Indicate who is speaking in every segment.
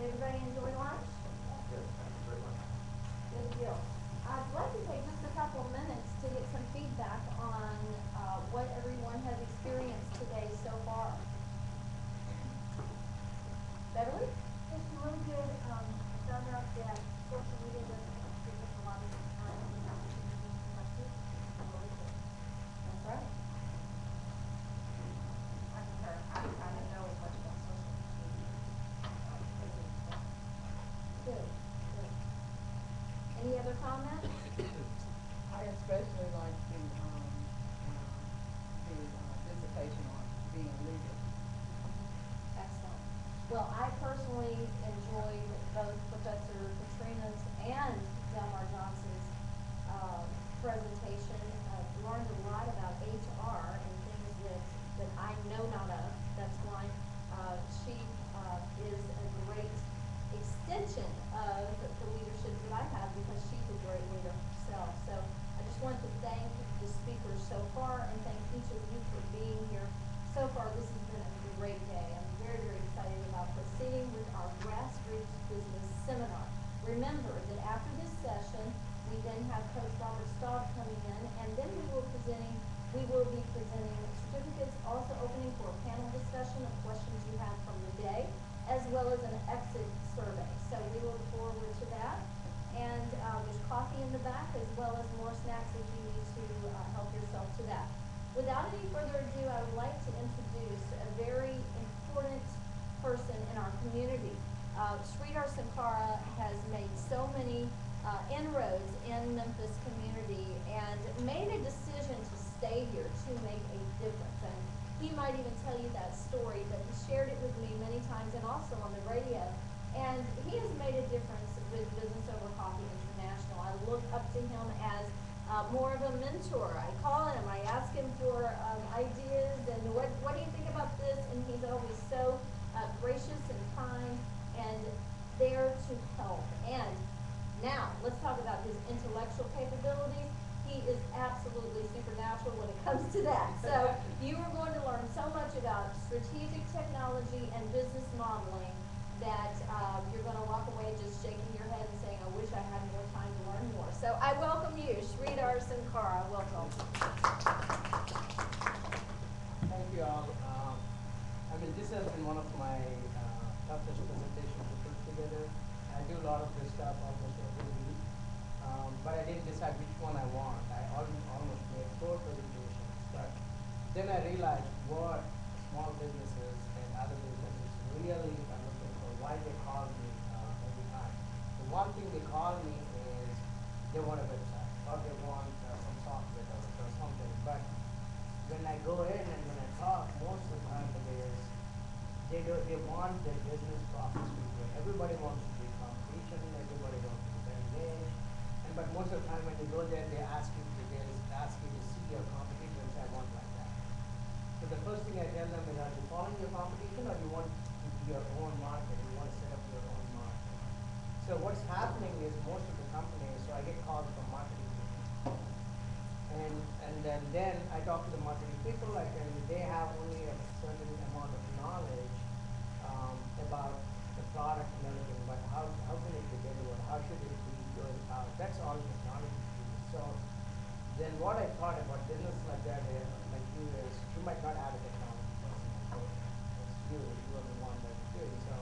Speaker 1: everybody enjoy lunch?
Speaker 2: Yes, thank you very much.
Speaker 1: Good deal. I'd like to take just a couple of minutes to get some feedback on what everyone has experienced today so far. Beverly?
Speaker 3: It's really good. I found out that social media doesn't give us a lot of time and opportunity to be productive. It's really good.
Speaker 1: That's right.
Speaker 3: I concur. I didn't know as much about social media.
Speaker 1: Good. Good. Any other comments?
Speaker 4: I especially like the dissertation on being legal.
Speaker 1: Excellent. Well, I personally enjoyed both Professor Katrina's and Delmar Johnson's presentation. Learned a lot about HR and things that I know not of. That's why she is a great extension of the leadership that I have, because she's a great leader herself. So I just want to thank the speakers so far and thank each of you for being here. So far, this has been a great day. I'm very, very excited about proceeding with our grassroots business seminar. Remember that after this session, we then have Coach Robert Staub coming in, and then we will be presenting certificates, also opening for a panel discussion of questions you have from the day, as well as an exit survey. So we look forward to that. And there's coffee in the back, as well as more snacks if you need to help yourself to that. Without any further ado, I would like to introduce a very important person in our community. Sridhar Sankara has made so many inroads in Memphis community and made a decision to stay here to make a difference. And he might even tell you that story, but he shared it with me many times and also on the radio. And he has made a difference with Business Over Coffee International. I look up to him as more of a mentor. I call him, I ask him for ideas and what do you think about this? And he's always so gracious and kind and there to help. And now, let's talk about his intellectual capabilities. He is absolutely supernatural when it comes to that. So you are going to learn so much about strategic technology and business modeling that you're going to walk away just shaking your head and saying, I wish I had more time to learn more. So I welcome you, Sridhar Sankara. Welcome.
Speaker 5: Thank you all. This has been one of my toughest presentations to put together. I do a lot of this stuff almost every week, but I didn't decide which one I want. I almost made 4 presentations, but then I realized what small businesses and other businesses really are looking for, why they call me every time. The one thing they call me is they want a website or they want some software or something. But when I go in and when I talk, most of the time it is they want their business process to be good. Everybody wants to be competition, everybody wants to be very engaged. But most of the time when you go there, they ask you to see your competition and say, I want like that. So the first thing I tell them is, are you following your competition or you want to be your own market? You want to set up your own market. So what's happening is most of the companies, so I get calls from marketing people. And then I talk to the marketing people, and they have only a certain amount of knowledge about the product and everything, but how can it be delivered? How should it be going out? That's all technology people. So then what I thought about business like that is, like you is, you might not have a technology person. So it's you are the one that's doing. So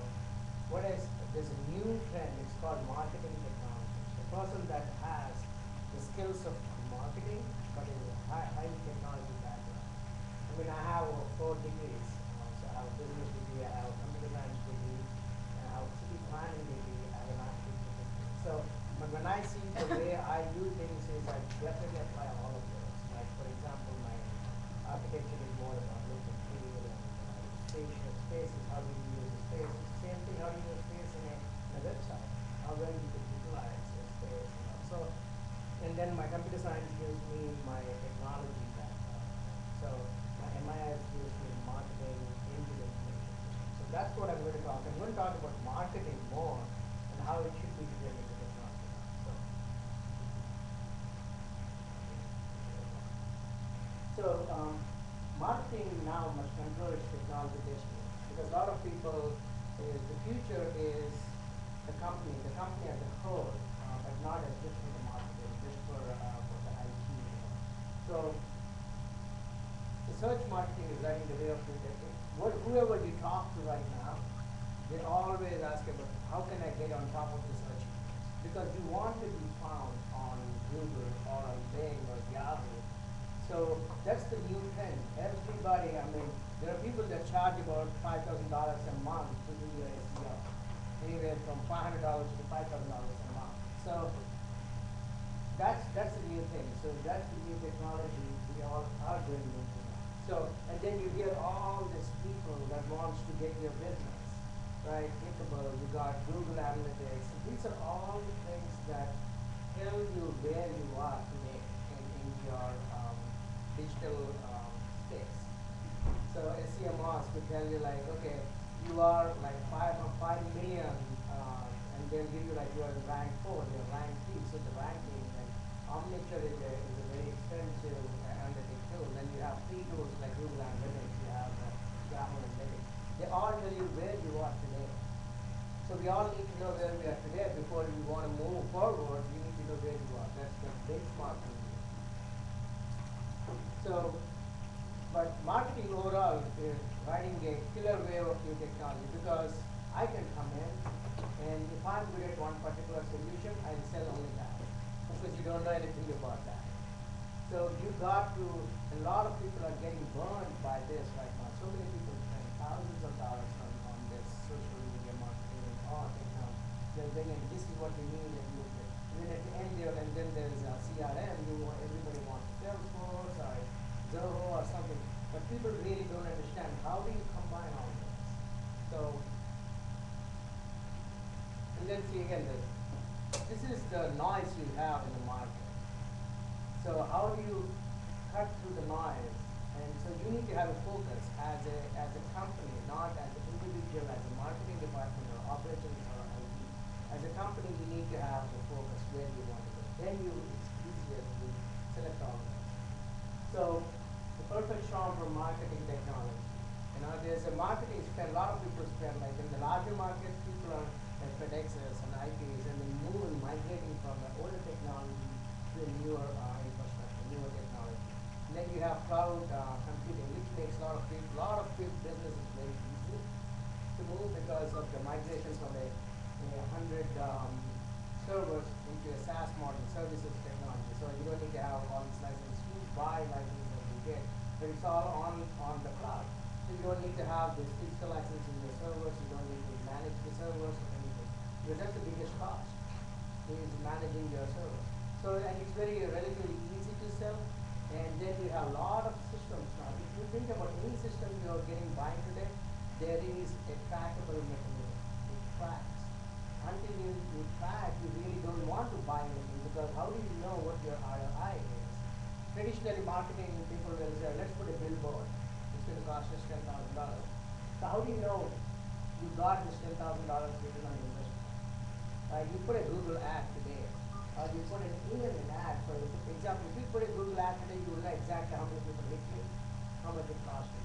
Speaker 5: there's a new trend, it's called marketing technology. The person that has the skills of marketing, but is a high technology background. I have 4 degrees. So I have a business degree, I have a computer science degree, and I have a city planning degree, I have a master's degree. So, but when I see the way I do things is I definitely apply all of those. Like for example, my architecture is more about look and feel and spaces, how do you use the space. It's the same thing, how do you use space in a website, how well you can utilize the space. So, and then my computer science gives me my technology background. So my MIS gives me marketing into the information system. So that's what I'm going to talk. I'm going to talk about marketing more and how it should be driven into technology. So marketing now must control its technology destiny, because a lot of people the future is the company as a whole, but not as just for the marketing, just for the IT. So the search marketing is running the way of the decade. Whoever you talk to right now, they always ask about how can I get on top of the search engines? Because you want to be found on Google or on Bing or Yahoo. So that's the new trend. Everybody, I mean, there are people that charge about $5,000 a month to do your SEO, anywhere from $500 to $5,000 a month. So that's the new thing. So that's the new technology we all are going into now. So and then you hear all these people that wants to get your business, right? Thinkable, you got Google Analytics. These are all the things that tell you where you are today in your digital space. So SEMOS would tell you like, okay, you are like 5 million, and they'll give you like you are rank 4, you're rank 3. So the ranking and Omniture is a very expensive analytic tool. Then you have free tools like Google Analytics, you have Yahoo Analytics. They all tell you where you are today. So we all need to know where we are today before we want to move forward. We need to know where you are. That's the benchmark review. So, but marketing overall is riding a killer wave of new technology because I can come in and if I'm good at one particular solution, I'll sell only that. Because you don't know anything about that. So you got to, a lot of people are getting burned by this right now. So many people spend thousands of dollars on this social media marketing or technology. They're thinking this is what you need and you get. And then at the end there, and then there's a CRM, everybody wants Salesforce or Zoho or something. But people really don't understand how do you combine all this. So, and then see again this is the noise you have in the market. So how do you cut through the noise? And so you need to have a focus as a company, not as an individual, as a marketing department or operations or IT. As a company, you need to have the focus where you want to go. Then it's easier to select all of this. So the perfect storm for marketing technology. You know, there's a marketing spend, a lot of people spend, like in the larger markets, people are at FedExes and IPs and they're moving, migrating from the older technology to a newer infrastructure, newer technology. And then you have cloud computing, which makes a lot of businesses very easy to move because of the migration from a 100 servers into a SaaS model, services technology. So you don't need to have all these licenses. You buy licenses that you get, but it's all on the cloud. So you don't need to have this physical license in your servers. You don't need to manage the servers or anything. Because that's the biggest cost, is managing your servers. So, and it's very relatively easy to sell. And then you have a lot of systems now. If you think about any system you're getting buying today, there is a trackable mechanism. It tracks. Until you track, you really don't want to buy anything because how do you know what your ROI is? Traditionally, marketing people will say, let's put a billboard. It's going to cost us $10,000. So how do you know you got this $10,000 return on investment? You put a Google ad today, or you put even an ad, for example, if you put a Google ad today, you will know exactly how many people hit you, how much it cost you,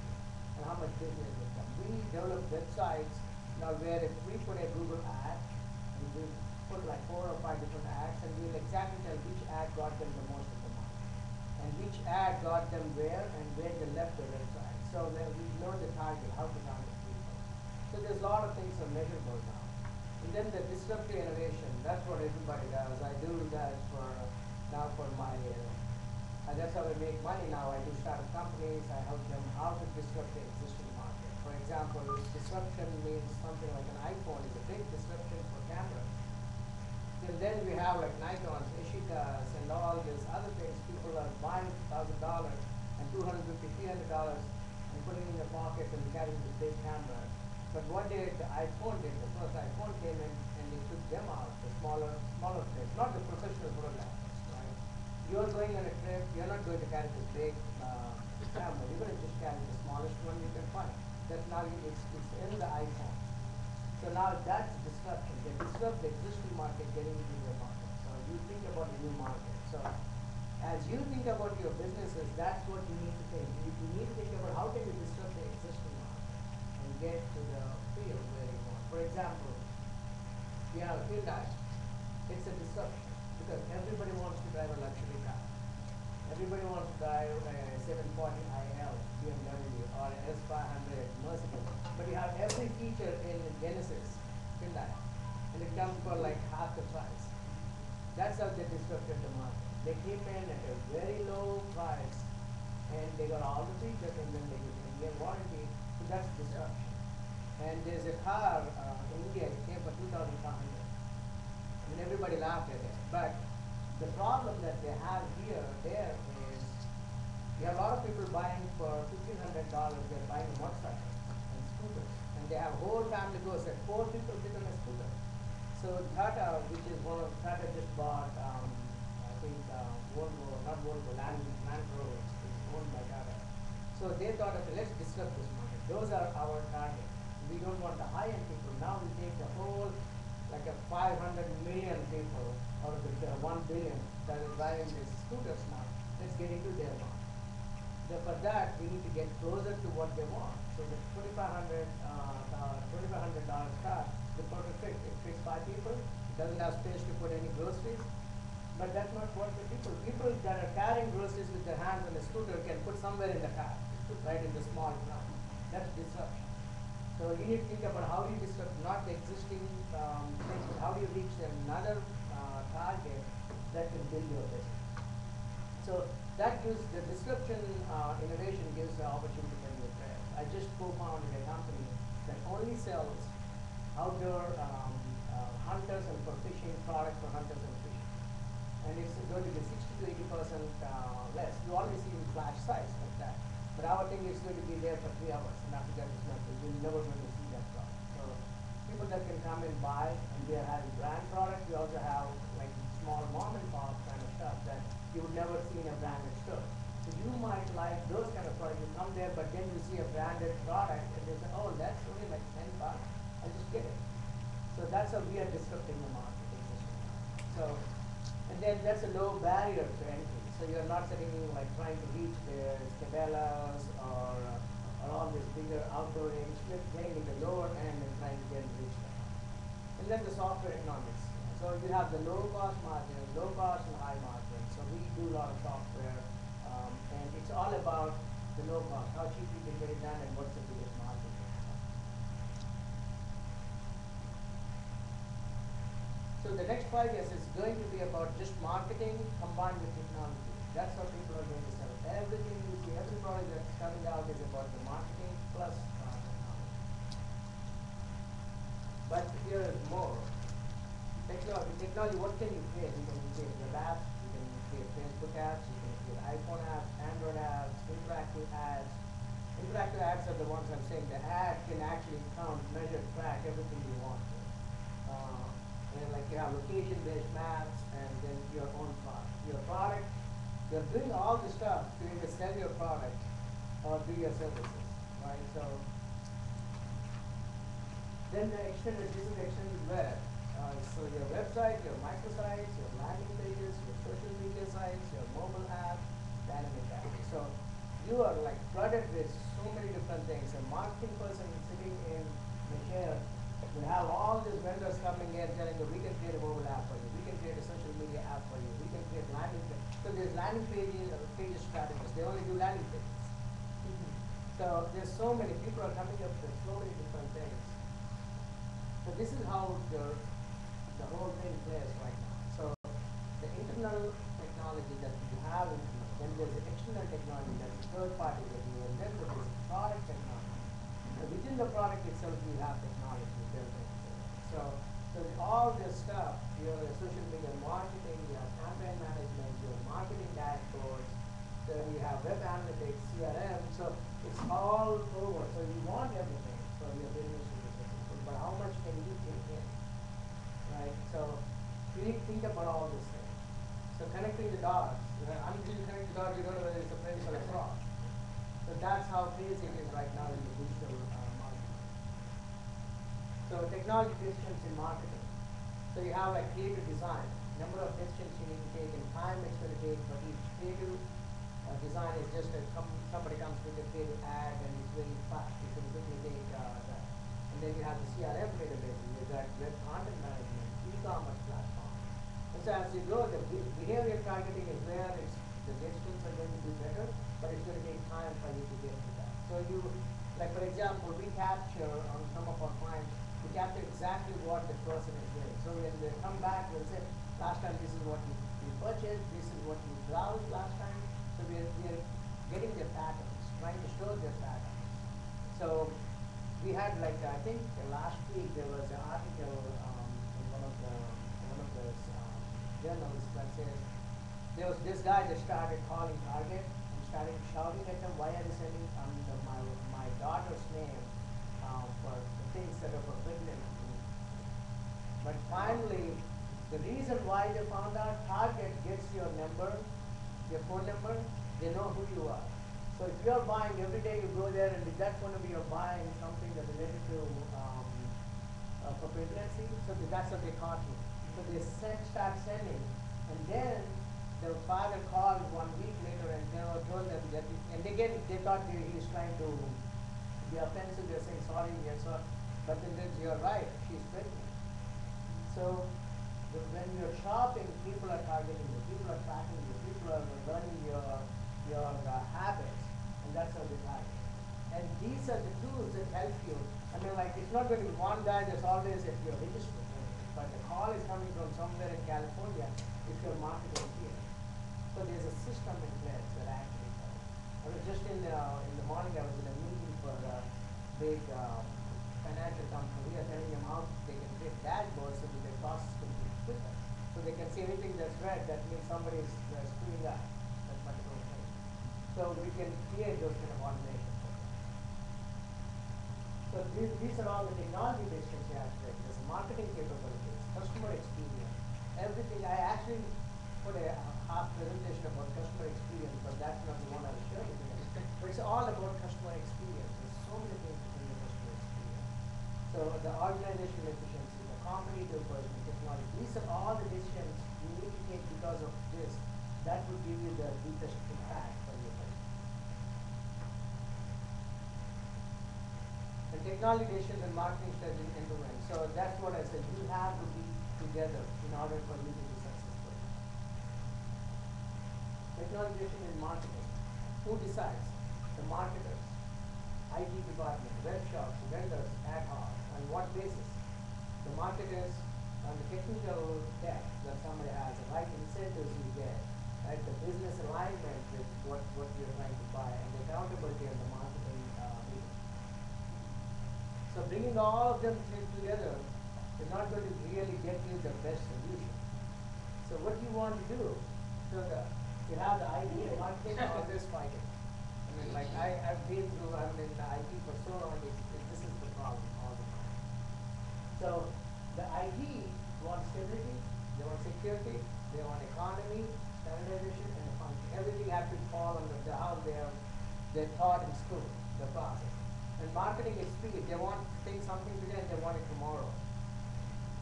Speaker 5: and how much business will come. We develop websites now where if we put a Google ad, and we put like 4 or 5 different ads, and we'll exactly tell which ad got them the most of the money, and which ad got them where, and where they left the website. So that we know the target, how to target people. So there's a lot of things are measurable now. And then the disruptive innovation, that's what everybody does. I do that now for my, that's how I make money now. I do startup companies, I help them how to disrupt the existing market. For example, disruption means something like an iPhone is a big disruption for cameras. Till then we have like Nikons, Ishikas, and all these other things. People are buying $1,000 and $250, $300 and putting it in their pocket and carrying this big camera. But what did the iPhone did? The first iPhone came in and they took them out, the smaller trips, not the professional photographers, right? You're going on a trip, you're not going to carry this big camera. You're going to just carry the smallest one you can find. That's now it's in the iPhone. So now that's disruption. They disrupt the existing market, getting into the market. So you think about a new market. So as you think about your businesses, that's what you need to think. You need to think about how can you disrupt the existing market and get to the field where you want. For example, we have Hyundai. It's a disruption because everybody wants to drive a luxury car. Everybody wants to drive a 740 IL BMW or an S500 Mercedes. But you have every feature in Genesis Hyundai, and it comes for like half the price. That's how they disrupted the market. They came in at a very low price, and they got all the features, and then they give a year warranty. So that's disruption. And there's a car in India, it came for 2,500. I mean, everybody laughed at it. But the problem that they have there is you have a lot of people buying for $1,500, they're buying a motorcycle and scooters. And they have whole family goes that 4 people sit on a scooter. So Tata, which is one of Tata just bought, I think Volvo, not Volvo, Land Rover, is owned by Tata. So they thought, okay, let's disrupt this market. Those are our target. We don't want the high-end people. Now we take the whole, like a 500 million people out of the 1 billion that are driving these scooters now. Let's get into their market. For that, we need to get closer to what they want. So the $2,500 car, the perfect fit. It fits 5 people. It doesn't have space to put any groceries. But that's not what the people. People that are carrying groceries with their hands on a scooter can put somewhere in the car, right in the small trunk. That's disruption. So you need to think about how do you disrupt not the existing things, but how do you reach another target that can build your business. So that gives the disruption innovation gives the opportunity for new players. I just co-founded a company that only sells outdoor hunters and for fishing products for hunters and fishing. And it's going to be 60 to 80% less. You always see in flash size like that. But our thing is going to be there for 3 hours, and after that it's not. You're never going to see that product. So people that can come and buy, and we are having brand products. We also have like small mom and pop kind of stuff that you would never see in a branded store. So you might like those kind of products. You come there, but then you see a branded product, and they say, oh, that's only like $10. I'll just get it. So that's how we are disrupting the market. So, and then that's a low barrier to entry. So you're not sitting like trying to reach the Cabela's or all these bigger outdoor range. You're getting in the lower end and trying to get reach them. And then the software economics. So you have the low cost margin, low cost and high margin. So we do a lot of software, and it's all about the low cost, how cheap you can get it done, and what's the biggest market. So the next 5 years is going to be about just marketing combined with technology. That's how people are going to sell. Everything you see, every product that's coming out is about the marketing plus technology. But here is more. Technology, what can you create? You can create web apps, you can create Facebook apps, you can create iPhone apps, Android apps, interactive ads. Interactive ads are the ones I'm saying. The ad can actually count, measure, track everything you want to. And like you have location-based maps, and then your own product. Your product, you're doing all this stuff to either sell your product or do your services, right? So then the extended, this is the extended web. So your website, your microsites, your landing pages, your social media sites, your mobile app, dynamic app. So you are like flooded with so many different things. A marketing person sitting in the chair will have all these vendors coming in telling you, we can create a mobile app for you, we can create a social media app for you, we can create landing pages. So there's landing pages strategists. They only do landing pages. So there's so many people are coming up with so many different things. So this is how the whole thing plays right now. So the internal technology that you have internal, then there's the external technology that's the third party that you, and then there's product technology. So within the product itself, you have technology built in. So all this stuff, your social media marketing, your campaign management, your marketing dashboards, then you have web analytics, CRM. So it's all over. So you want everything for your business to be successful, but how much can you take in? Right? So you need to think about all these things. So connecting the dots. Until you connect the dots, you don't know whether it's a prince or a cross. So that's how crazy it is right now in the digital marketing. So technology decisions in marketing. So you have like creative design. Number of decisions you need to take and time it's going to take for each creative design is just somebody comes with a creative ad and it's very fast. You can quickly take that. And then you have the CRM database. You've got web content management.
Speaker 6: SunkaraMarch platform. And so as you go, the behavioral targeting is where the decisions are going to be better, but it's going to take time for you to get to that. So you, like for example, we capture on some of our clients, we capture exactly what the person is doing. So when they come back, we'll say, last time this is what you purchased, this is what you browsed last time. So we are getting their patterns, trying to show their patterns. So we had like, I think last week there was an article in one of the journals that says there was this guy that started calling Target and started shouting at them, why are you sending my daughter's name for the things that are forbidden? But finally, the reason why they found out, Target gets your number, your phone number, they know who you are. So if you're buying every day, you go there, and with that phone number, you're buying something that's related to for pregnancy. So that's what they caught me. So they start sending, and then the father called 1 week later and told them that, and again they thought he was trying to be offensive. They're saying sorry, we are sorry, but then you're right, she's pregnant. So when you're shopping, people are targeting you, people are tracking you, people are learning your habits, and that's how they target. And these are the tools that help you. I mean, like, it's not going to be one guy that's always at your register, but the call is coming from somewhere in California if you're marketing here. So there's a system in place that actually helps. I was just in the morning, I was in a meeting for a big financial company. We are telling them how they can create dashboards so that their process can be quicker. So they can see anything that's red, that means somebody is screwing up that particular thing. So we can create those kind of automation. So these are all the technology decisions you have to make. There's marketing capabilities, customer experience, everything. I actually put a half presentation about customer experience, but that's not the one I was showing you. But it's all about customer experience. There's so many things in the customer experience. So the organizational efficiency, the competitive version, technology, these are all the decisions you need to take because of this. That will give you the deepest impact for your business. And technology decisions and marketing strategy end-to-end. So that's what I said. You have to be together in order for you to be successful. Technology decision in marketing. Who decides? The marketers, IT department, web shops, vendors, ad hoc. On what basis? The marketers on the technical deck that somebody has, the right incentives you get, right? The business alignment with what you're trying to buy, and the accountability on the marketing meeting. So bringing all of them together is not going to really get you the best solution. So what you want to do, you have the idea, marketing, always fighting. I mean, like I've been through, I'm in the IT for so long, this is the problem all the time. So the IT wants stability, they want security, they want economy, standardization, and function. Everything has to fall under how they're taught in school, the process. And marketing is speed. They want to take something today and they want it tomorrow.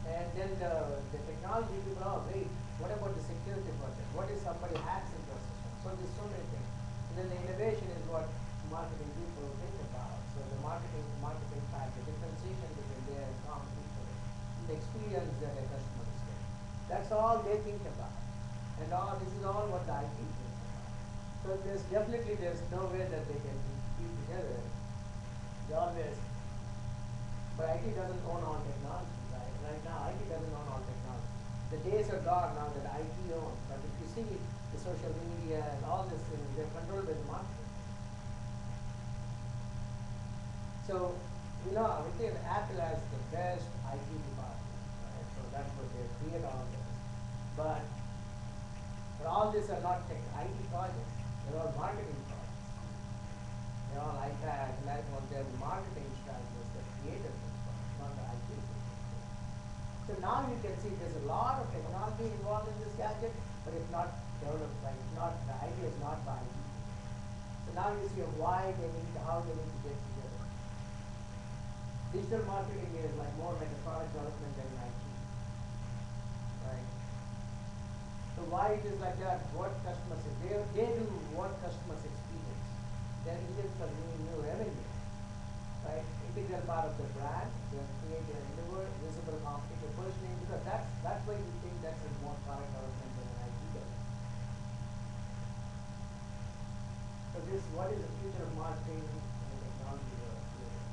Speaker 6: And then the technology people, oh wait, what about the security project? What if somebody hacks into a system? So there's so many things. And then the innovation is what marketing people think about. So the marketing side, the differentiation between their and common people, the experience that a customer is getting. That's all they think about. And this is all what the IT thinks about. So there's no way that they can keep together. They always, but IT doesn't own all technology, right? Right now, IT doesn't own all technology. The days are gone now that IT owns. But if you see the social media and all these things, they're controlled by the marketing. So, I think Apple has the best IT department, right? So that's what they create all this. But all these are not IT projects. They're all marketing projects. They're all iPads, and that was their marketing strategists that created this product, not the IT people. So now you can see there's a lot of technology involved in this gadget, but it's not developed by, the idea is not by IT. So now you see how they need to get together. Digital marketing is like more like a product development than IT. Right? So why it is like that? What customers say? They do what customers experience. Their engines for new revenue. Right? Integral part of the brand, they create an visible competitive positioning, because that's this, what is the future of marketing and technology you're creating?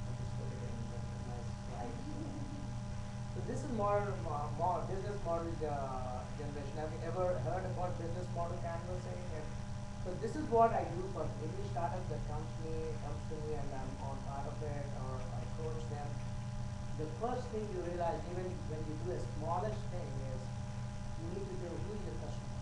Speaker 6: I'll just put it in a nice slide. So this is more business model generation. Have you ever heard about business model canvassing? And so this is what I do for any startup that comes to me and I'm on part of it or I coach them. The first thing you realize even when you do a smallest thing is you need to know who is your customer,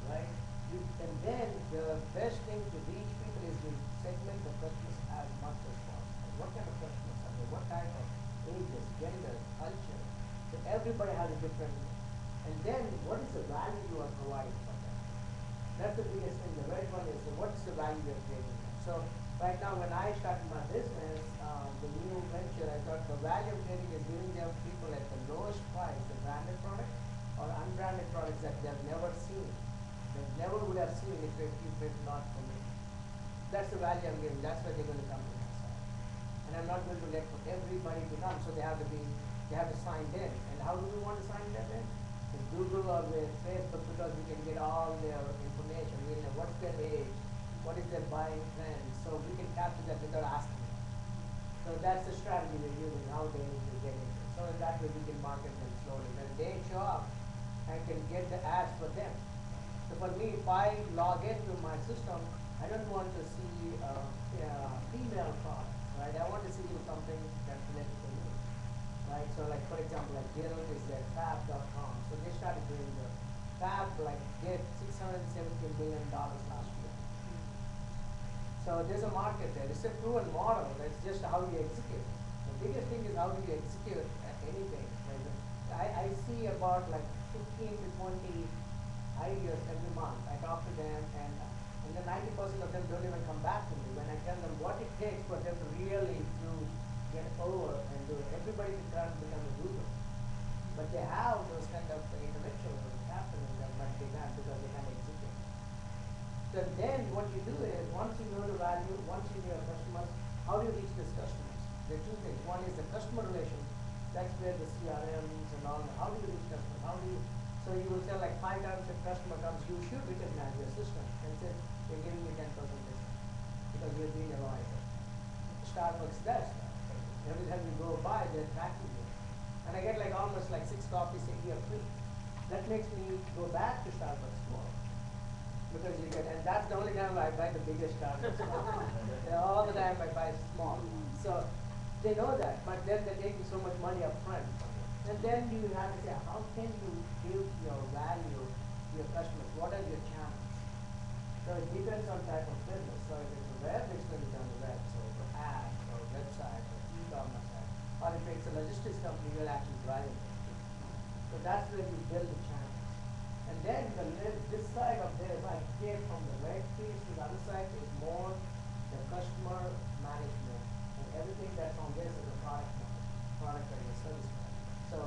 Speaker 6: right? And then the best thing to reach people is you segment the customers as much as possible. What kind of customers are there? What type of ages, gender, culture? So everybody has a different, and then what is the value you are providing for them? That's the biggest thing. The right one is what's the value you're creating. So right now when I started my business, the new venture, I thought the value of creating is giving them people at the lowest price, the branded product or unbranded products that they've never seen. They never would have seen if it not for me. That's the value I'm giving. That's why they're going to come to my side. And I'm not going to let everybody to come. So they have to sign in. And how do we want to sign them in? With Google or with Facebook because we can get all their information. We know what's their age, what is their buying trend. So we can capture that without asking them. So that's the strategy we're using nowadays to get into. So in that way we can market them slowly. When they show up, I can get the ads for them. So for me, if I log into my system, I don't want to see female products, right? I want to see something that's related to me, right? So like for example, like Jill is at fab.com. So they started doing the fab, like did $670 million last year. So there's a market there. It's a proven model. That's just how you execute. The biggest thing is how do you execute at anything. Right? I see about like 15 to 20 ideas every month. I talk to them and then 90% of them don't even come back to me when I tell them what it takes for them to really to get over and do it. Everybody can try to become a Google. But they have those kind of intellectual capital in them, but they can't because they can't execute. So then what you do is once you know the value, once you know your customers, how do you reach these customers? There are two things. One is the customer relation. That's where the CRMs and all. How do you reach customers? How do you So you will say like 5 times if customer comes, you should recognize your system and say, we're giving you 10% discount because we're being a lawyer. Starbucks does that. Every time you go by, they're tracking you. And I get like almost like 6 coffees a year free. That makes me go back to Starbucks more. Because you get, and that's the only time I buy the biggest Starbucks. All the time I buy small. So they know that, but then they're taking so much money up front. And then you have to say, how can you give your value to your customers? What are your channels? So it depends on type of business. So if it's a web, it's going to be on the web. So for ads or website or e-commerce ad. Or if it's a logistics company, you're actually driving it. So that's where you build the channels. And then this side of this, I get from the red piece to the other side is more the customer management. And everything that's on this is a product or your service management. So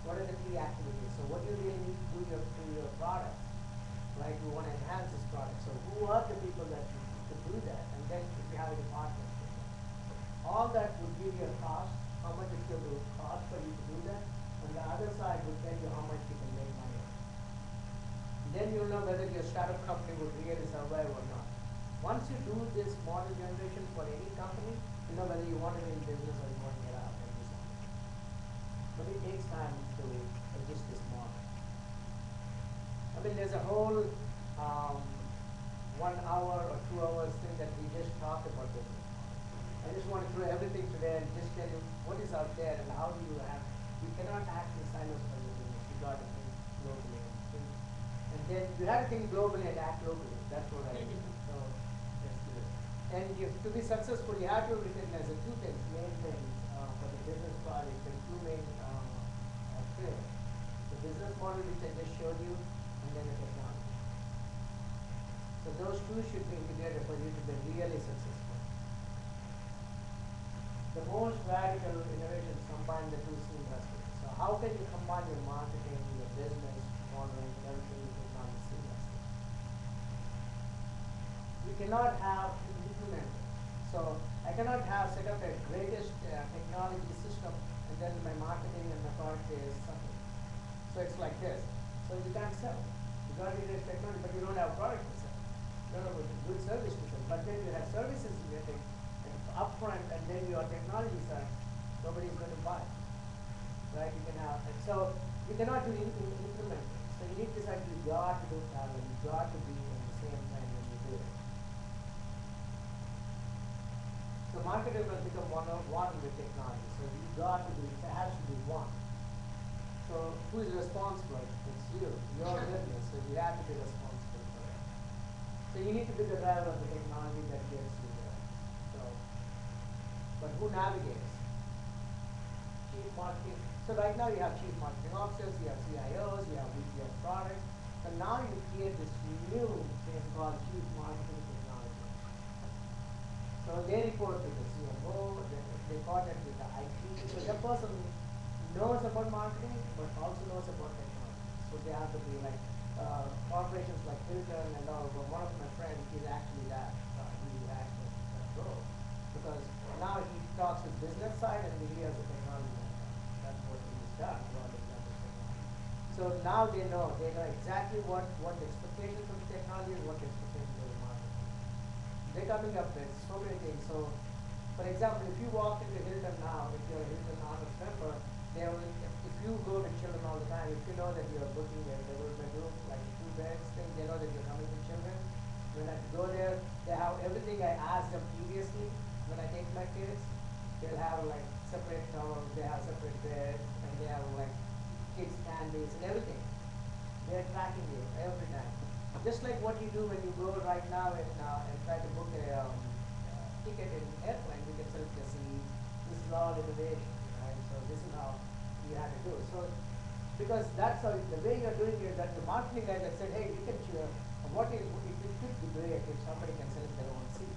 Speaker 6: what are the key activities? So what do you really need to do to your product? Right, you want to enhance this product. So who are the people that you to do that? And then if you have a department. All that would give you a cost, how much it's going to cost for you to do that. On the other side would tell you how much you can make money. Then you'll know whether your startup company would really survive or not. Once you do this model generation for any company, you know whether you want to be in business or you want to get out and do something. But it takes time to adjust this model. I mean, there's a whole 1 hour or 2 hours thing that we just talked about business model. I just want to throw everything today and just tell you what is out there and how do you have. You cannot act in silos for your business. You got to think globally. And then you have to think globally and act locally. That's what I do. So let's do it. And to be successful, you have to recognize the two things, main things for the business project, the two main things. The business model which I just showed you, and then the technology. So those two should be integrated for you to be really successful. The most radical innovations combine the two seamlessly. So how can you combine your marketing, your business, modeling, everything with technology seamlessly? You cannot have implemented. So I cannot have set up a greatest technology system and then my marketing and my product is something. So it's like this. So you can't sell. You got it as technology, but you don't have a product to sell. good service to them. But then you have services getting upfront, and then your technology side, nobody's going to buy, right? You can have, and so you cannot do incremental. So you need to decide you got to do parallel, you got to be in the same time when you do it. So marketing will become one with technology. So you got to be, it has to be one. So who is responsible? It's you, your business. So you have to be responsible for it. So you need to be the driver of the technology that gets you there. So, but who navigates? Chief marketing. So right now you have chief marketing officers, you have CIOs, you have VP of products. But now you create this new thing called chief marketing technology. So they report to the CMO, they coordinate with the IT. So that person knows about marketing, but also knows about technology. So they have to be like corporations like Hilton and all. But one of my friends, he's actually that. He actually that role because now he talks with business side and he has a technology background. That's what he's done. So now they know exactly what the expectations of the technology and what the expectations of the market. They're coming up with so many things. So, for example, if you walk into Hilton now, if you're a Hilton Honors member, if you go to children all the time, if you know that you're booking a double bedroom, like 2 beds thing, they know that you're coming with children. When I go there, they have everything I asked them previously. When I take my kids, they'll have like separate towels, they have separate beds, and they have like kids candies and everything. They're tracking you every time. Just like what you do when you go right now and try to book a ticket in airplane, you can select the seat. This is all innovation, right? So this is how you have to do it. So because that's how the way you're doing it, that the marketing guy that said, hey, you can choose what is it could be great if somebody can select their own seat.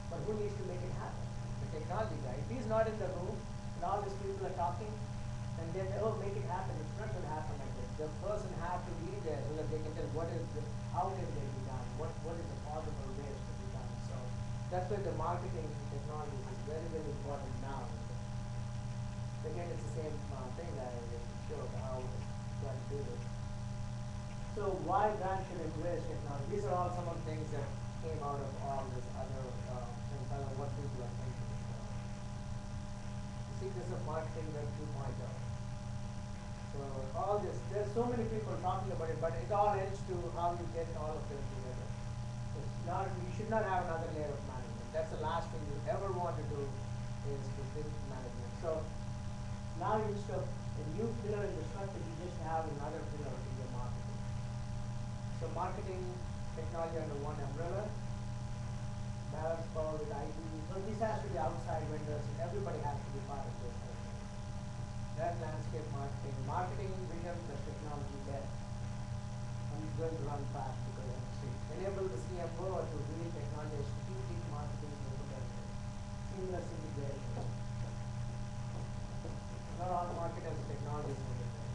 Speaker 6: But who needs to make it happen? The technology guy. If he's not in the room and all these people are talking, and then make it happen. It's not going to happen like this. The person has to be there so that they can tell how can they be done, what is the possible ways to be done. So that's why the marketing technology is very, very important now. Again, it's the same thing that I showed how it's going to do this. So why brands should embrace technology? These are all some of the things that came out of all this other things, what people are thinking. The secrets of marketing web 2.0. So all this, there's so many people talking about it, but it all ends to how you get all of them together. It's not, you should not have another layer of management. That's the last thing you ever want to do is to build management. So now instead of a new pillar in the structure, you just have another pillar in your marketing. So marketing technology under one umbrella, balance power with IT. So this has to be outside vendors, and everybody has to be part of this. That landscape marketing, marketing vision plus technology there. I'm going to run fast because I'm sick. Enable the CFO to really technology strategic marketing capability. Seamless integration. Not all marketers are technology integrators.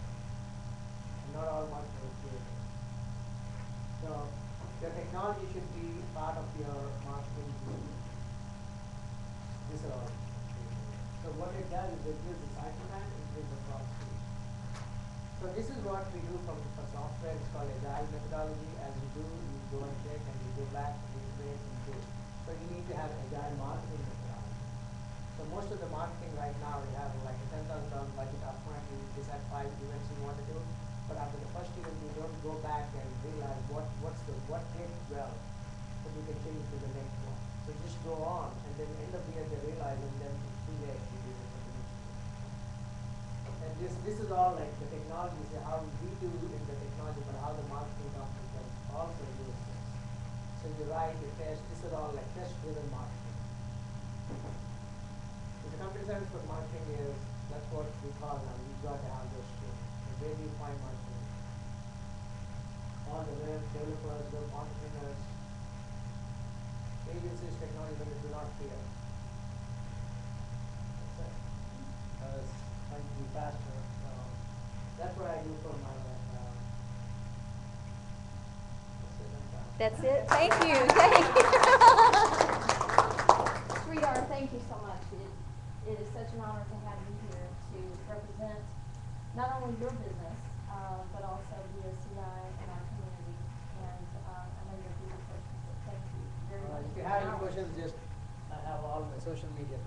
Speaker 6: Not all marketers do it. So the technology should be part of your marketing vision. These are all. So what it does is it gives the cycle time, it gives the clock speed. So this is what we do for software. It's called agile methodology. As you do, you go and check and you go back and you iterate and do. So you need to have agile marketing methodology. So most of the marketing right now, you have like a $10,000 budget upfront. You decide 5 events you want to do. But after the first event, you don't go back and realize what did well, so you can change to the next one. So just go on, and then end of the year they realize, and then it's too late to do the continuation. And this is all like the technology, is how we do in the technology, but how the marketing company can also use this. So you write, you test. This is all like test-driven marketing. So the computer science for marketing is that's what we call now. You've got to have those skills. Where do you find marketing? All the web developers, web entrepreneurs, agencies, technology vendors do not fear. That's it. I was trying to be faster. That's what I do for my
Speaker 1: That's it. Thank you. Thank you. Sridhar, thank you so much. It is such an honor to have you here to represent not only your business, but also BOCI and our community. And I know you're a busy person, so thank
Speaker 6: questions, just
Speaker 5: I have all my social media.